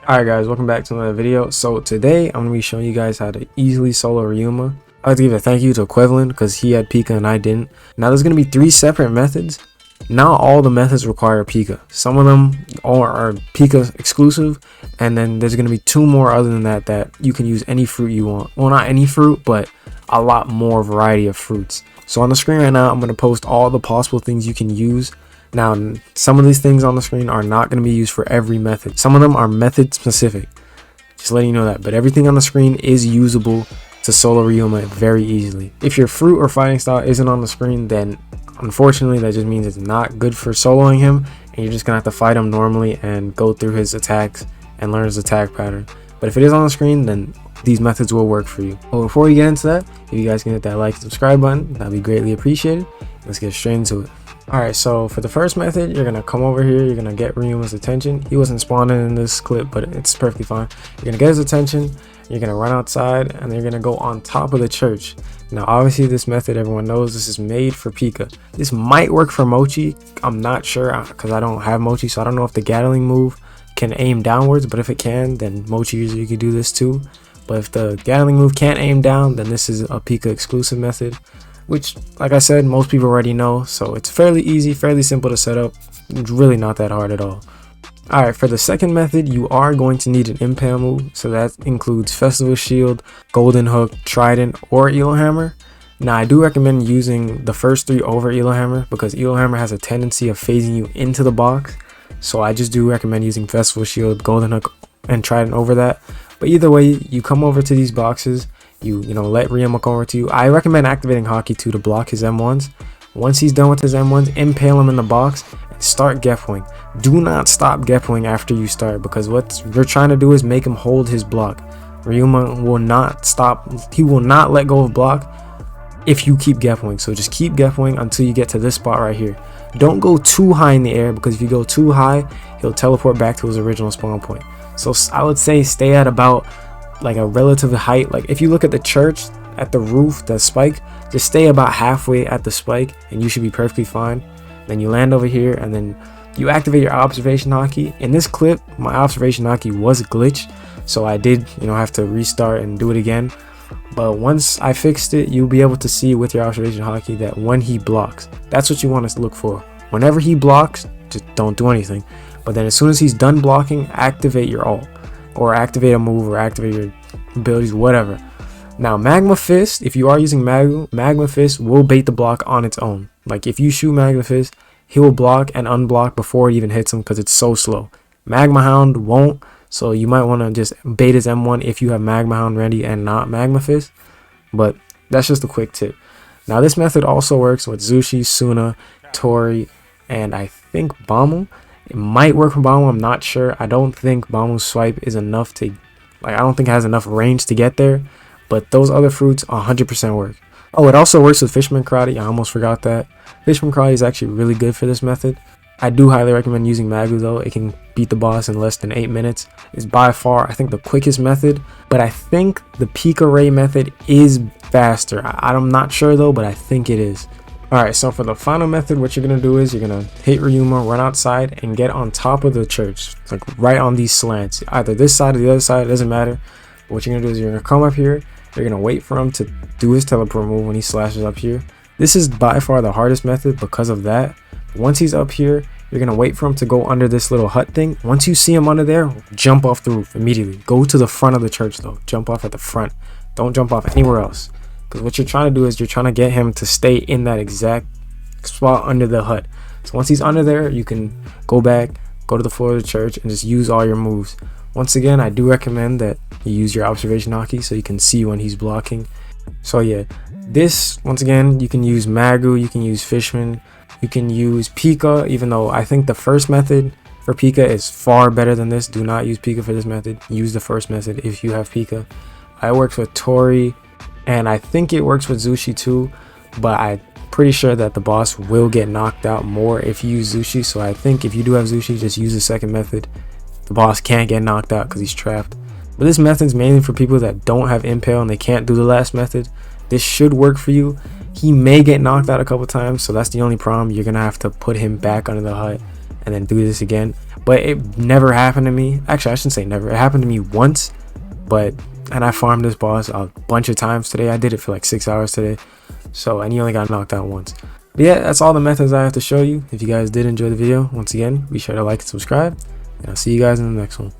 Alright guys, welcome back to another video. So today I'm going to be showing you guys how to easily solo RYUMA. I'd like to give a thank you to Equivalent because he had PIKA and I didn't. Now there's going to be 3 separate methods. Not all the methods require PIKA. Some of them are PIKA exclusive, and then there's going to be 2 more other than that you can use any fruit you want. Well, not any fruit, but a lot more variety of fruits. So on the screen right now I'm going to post all the possible things you can use. Now, some of these things on the screen are not going to be used for every method. Some of them are method specific. Just letting you know that. But everything on the screen is usable to solo RYUMA very easily. If your fruit or fighting style isn't on the screen, then unfortunately that just means it's not good for soloing him. And you're just going to have to fight him normally and go through his attacks and learn his attack pattern. But if it is on the screen, then these methods will work for you. But before we get into that, if you guys can hit that like and subscribe button, that'd be greatly appreciated. Let's get straight into it. Alright, so for the first method, you're going to come over here, you're going to get RYUMA's attention. He wasn't spawning in this clip, but it's perfectly fine. You're going to get his attention, you're going to run outside, and you're going to go on top of the church. Now, obviously, this method, everyone knows this is made for PIKA. This might work for Mochi. I'm not sure because I don't have Mochi, so I don't know if the Gatling move can aim downwards, but if it can, then Mochi usually could do this too. But if the Gatling move can't aim down, then this is a PIKA exclusive method, which, like I said, most people already know. So it's fairly easy, fairly simple to set up. It's really not that hard at all. Alright, for the second method, you are going to need an impale move. So that includes Festival Shield, Golden Hook, Trident, or Elo Hammer. Now, I do recommend using the first 3 over Elo Hammer because Elo Hammer has a tendency of phasing you into the box. So I just do recommend using Festival Shield, Golden Hook, and Trident over that. But either way, you come over to these boxes. You let RYUMA come over to you. I recommend activating Hockey 2 to block his M1s. Once he's done with his M1s, impale him in the box and start Gepwing. Do not stop Gepwing after you start, because what you're trying to do is make him hold his block. RYUMA will not stop. He will not let go of block if you keep Gepwing. So just keep Gepwing until you get to this spot right here. Don't go too high in the air, because if you go too high, he'll teleport back to his original spawn point. So I would say stay at about like a relative height. Like if you look at the church, at the roof, the spike, just stay about halfway at the spike and you should be perfectly fine. Then you land over here and then you activate your observation hockey. In this clip, my observation hockey was glitched, so I did have to restart and do it again. But once I fixed it, you'll be able to see with your observation hockey that when he blocks, that's what you want to look for. Whenever he blocks, just don't do anything. But then as soon as he's done blocking, activate your ult, or activate a move, or activate your abilities, whatever. Now, Magma Fist, if you are using Magma Fist will bait the block on its own. Like if you shoot Magma Fist, he will block and unblock before it even hits him because it's so slow. Magma Hound won't, so you might want to just bait his M1 if you have Magma Hound ready and not Magma Fist. But that's just a quick tip. Now, this method also works with Zushi, Suna, Tori, and I think Bamu. It might work for Bamu, I'm not sure. I don't think Bamu's swipe is enough to, I don't think it has enough range to get there. But those other fruits 100% work. Oh, it also works with Fisherman Karate. I almost forgot that. Fisherman Karate is actually really good for this method. I do highly recommend using Magu though. It can beat the boss in less than 8 minutes. It's by far, I think, the quickest method. But I think the PIKA Ray method is faster. I'm not sure though, but I think it is. Alright, so for the final method, what you're going to do is you're going to hit RYUMA, run outside, and get on top of the church. Like right on these slants. Either this side or the other side, it doesn't matter. But what you're going to do is you're going to come up here. You're going to wait for him to do his teleport move when he slashes up here. This is by far the hardest method because of that. Once he's up here, you're going to wait for him to go under this little hut thing. Once you see him under there, jump off the roof immediately. Go to the front of the church though. Jump off at the front. Don't jump off anywhere else. Because what you're trying to do is you're trying to get him to stay in that exact spot under the hut. So once he's under there, you can go back, go to the floor of the church, and just use all your moves. Once again, I do recommend that you use your observation hockey so you can see when he's blocking. So yeah, this, once again, you can use Magu, you can use Fishman, you can use PIKA, even though I think the first method for PIKA is far better than this. Do not use PIKA for this method. Use the first method if you have PIKA. It works with Tori, and I think it works with Zushi too, but I'm pretty sure that the boss will get knocked out more if you use Zushi. So I think if you do have Zushi, just use the second method. The boss can't get knocked out because he's trapped. But this method is mainly for people that don't have impale and they can't do the last method. This should work for you. He may get knocked out a couple times, so that's the only problem. You're gonna have to put him back under the hut and then do this again. but it never happened to me. Actually, I shouldn't say never. It happened to me once, and I farmed this boss a bunch of times today. I did it for like 6 hours today. So, and he only got knocked out once. But yeah, that's all the methods I have to show you. If you guys did enjoy the video, once again, be sure to like and subscribe, and I'll see you guys in the next one.